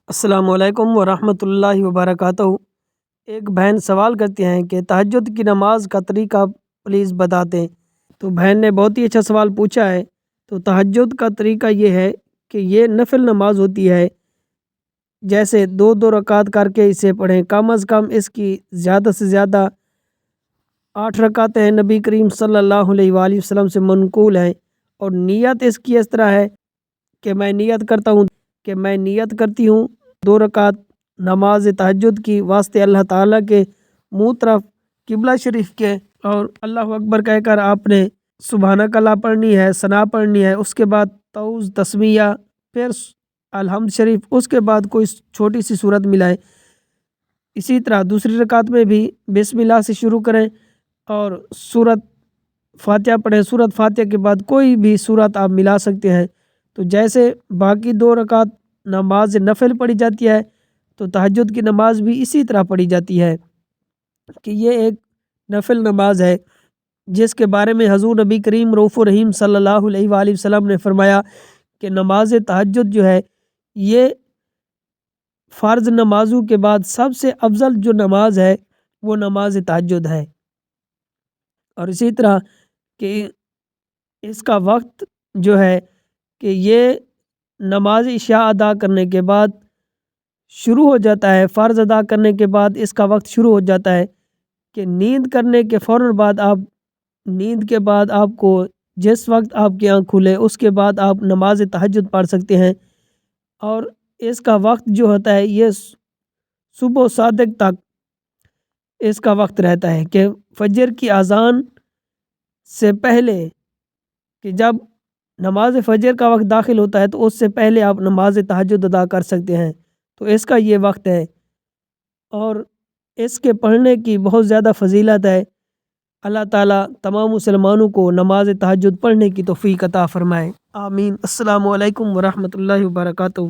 السلام علیکم ورحمۃ اللہ وبرکاتہ۔ ایک بہن سوال کرتی ہیں کہ تہجد کی نماز کا طریقہ پلیز بتا دیں۔ تو بہن نے بہت ہی اچھا سوال پوچھا ہے۔ تو تہجد کا طریقہ یہ ہے کہ یہ نفل نماز ہوتی ہے، جیسے دو دو رکعت کر کے اسے پڑھیں، کم از کم اس کی زیادہ سے زیادہ 8 رکعتیں ہیں، نبی کریم صلی اللہ علیہ وآلہ وسلم سے منقول ہیں۔ اور نیت اس کی اس طرح ہے کہ میں نیت کرتی ہوں 2 رکعت نماز تہجد کی واسطے اللہ تعالیٰ کے منہ طرف قبلہ شریف کے، اور اللہ اکبر کہہ کر آپ نے سبحانک اللہ پڑھنی ہے، ثنا پڑھنی ہے، اس کے بعد تعوذ تسمیہ، پھر الحمد شریف، اس کے بعد کوئی چھوٹی سی سورت ملائے۔ اسی طرح دوسری رکعت میں بھی بسم اللہ سے شروع کریں اور سورت فاتحہ پڑھیں، سورت فاتحہ کے بعد کوئی بھی سورت آپ ملا سکتے ہیں۔ تو جیسے باقی 2 رکعت نماز نفل پڑھی جاتی ہے، تو تہجد کی نماز بھی اسی طرح پڑھی جاتی ہے کہ یہ ایک نفل نماز ہے، جس کے بارے میں حضور نبی کریم رؤوف الرحیم صلی اللہ علیہ وآلہ وسلم نے فرمایا کہ نماز تہجد جو ہے یہ فرض نمازوں کے بعد سب سے افضل جو نماز ہے وہ نماز تہجد ہے۔ اور اسی طرح کہ اس کا وقت جو ہے کہ یہ نماز عشاء ادا کرنے کے بعد شروع ہو جاتا ہے، فرض ادا کرنے کے بعد اس کا وقت شروع ہو جاتا ہے کہ نیند کرنے کے فوراً بعد نیند کے بعد آپ کو جس وقت آپ کی آنکھ کھلے اس کے بعد آپ نماز تہجد پڑھ سکتے ہیں۔ اور اس کا وقت جو ہوتا ہے یہ صبح و صادق تک اس کا وقت رہتا ہے کہ فجر کی اذان سے پہلے، کہ جب نماز فجر کا وقت داخل ہوتا ہے تو اس سے پہلے آپ نماز تہجد ادا کر سکتے ہیں۔ تو اس کا یہ وقت ہے اور اس کے پڑھنے کی بہت زیادہ فضیلت ہے۔ اللہ تعالیٰ تمام مسلمانوں کو نماز تہجد پڑھنے کی توفیق عطا فرمائے، آمین۔ السلام علیکم ورحمۃ اللہ وبرکاتہ۔